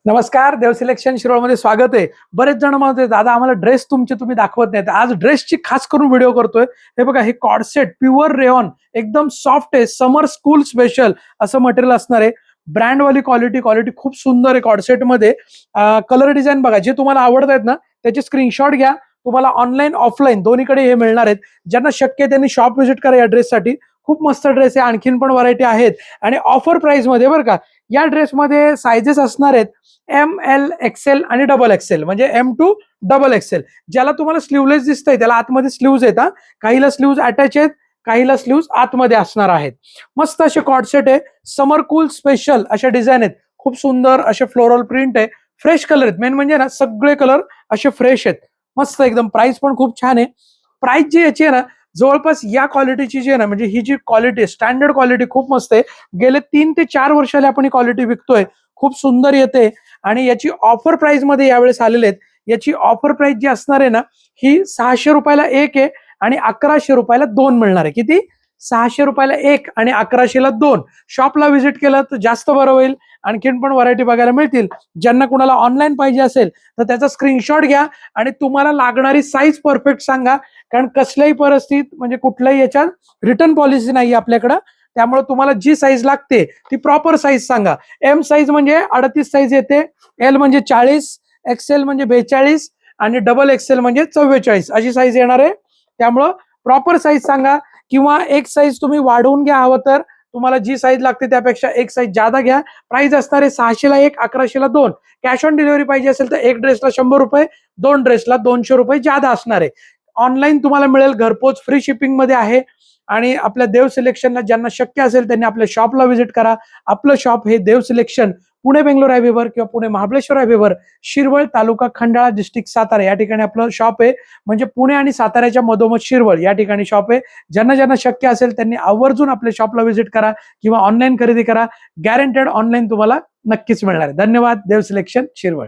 नमस्कार, देव सिलेक्शन शिरोळमध्ये स्वागत आहे. बरेच जण म्हणते दादा आम्हाला ड्रेस तुम्ही दाखवत नाहीत. आज ड्रेसची खास करून व्हिडिओ करतोय. हे बघा, हे कॉर्डसेट प्युअर रेऑन एकदम सॉफ्ट आहे. समर स्कूल स्पेशल असं मटेरियल असणार आहे. ब्रँडवाली क्वालिटी खूप सुंदर आहे. कॉर्डसेटमध्ये कलर डिझाईन बघा, जे तुम्हाला आवडत आहेत ना त्याचे स्क्रीनशॉट घ्या. तुम्हाला ऑनलाईन ऑफलाईन दोन्हीकडे हे मिळणार आहेत. ज्यांना शक्य आहे त्यांनी शॉप व्हिजिट करा या ड्रेससाठी. खूप मस्त ड्रेस आहे. आणखीन पण व्हरायटी आहेत आणि ऑफर प्राइस मध्ये बरं का. या ड्रेसमध्ये सायझेस असणार आहेत ML XL आणि XXL, म्हणजे M2 XXL. ज्याला तुम्हाला स्लीवलेस दिसतंय त्याला आतमध्ये स्लीव्ज येतात. काहीला स्लीव्ज अटॅच आहेत, काहीला स्लीव्ज आतमध्ये असणार आहेत. मस्त असे कॉर्डसेट आहे. समर कूल स्पेशल अशा डिझाईन आहेत. खूप सुंदर असे फ्लोरल प्रिंट आहे. फ्रेश कलर आहेत. मेन म्हणजे ना सगळे कलर असे फ्रेश आहेत. मस्त एकदम. प्राइस पण खूप छान आहे. प्राइस जी याची आहे ना जवळपास या क्वालिटीची जी आहे ना, म्हणजे ही जी क्वालिटी स्टँडर्ड क्वालिटी खूप मस्त आहे. गेले 3 ते 4 वर्षाला आपण ही क्वालिटी विकतोय. खूप सुंदर येते आणि याची ऑफर प्राइस मध्ये यावेळेस आलेले आहेत. याची ऑफर प्राइस जी असणार आहे ना ही 600 रुपयाला एक आहे आणि 1100 रुपयाला दोन मिळणार आहे. किती? 600 रुपयाला एक आणि 1100ला दोन. शॉपला व्हिजिट केलं तर जास्त बरं होईल. आणखीन पण व्हरायटी बघायला मिळतील. ज्यांना कुणाला ऑनलाईन पाहिजे असेल तर त्याचा स्क्रीनशॉट घ्या आणि तुम्हाला लागणारी साईज परफेक्ट सांगा. कारण कसल्याही परिस्थितीत म्हणजे कुठल्याही याच्यात रिटर्न पॉलिसी नाही आपल्याकडं. त्यामुळे तुम्हाला जी साईज लागते ती प्रॉपर साईज सांगा. M साईज म्हणजे 38 साईज येते, L म्हणजे 40, XL म्हणजे 42 आणि XXL म्हणजे 44 अशी साईज येणार आहे. त्यामुळं प्रॉपर साईज सांगा किंवा एक साईज तुम्ही वाढवून घ्या हवं तर. तुम्हाला जी साईज लागते त्यापेक्षा एक साईज जादा घ्या. प्राइस असणार आहे 600ला एक, 1100ला दोन. कॅश ऑन डिलिव्हरी पाहिजे असेल तर एक ड्रेसला 100 रुपये, दोन ड्रेसला 200 रुपये जादा असणार आहे. ऑनलाईन तुम्हाला मिळेल, घरपोच फ्री शिपिंग मध्ये आहे. आणि आपल्या देव सिलेक्शनला ज्यांना शक्य असेल त्यांनी आपल्या शॉपला व्हिजिट करा. आपलं शॉप हे देव सिलेक्शन पुणे बेंगलोर हायवेवर किंवा पुणे महाबळेश्वर हायवेवर, शिरवळ तालुका खंडाळा डिस्ट्रिक्ट सातारा या ठिकाणी आपलं शॉप आहे. म्हणजे पुणे आणि साताऱ्याच्या मधोमध शिरवळ या ठिकाणी शॉप आहे. ज्यांना शक्य असेल त्यांनी आवर्जून आपल्या शॉपला व्हिजिट करा किंवा ऑनलाईन खरेदी करा. गॅरंटेड ऑनलाईन तुम्हाला नक्कीच मिळणार आहे. धन्यवाद. देव सिलेक्शन शिरवळ.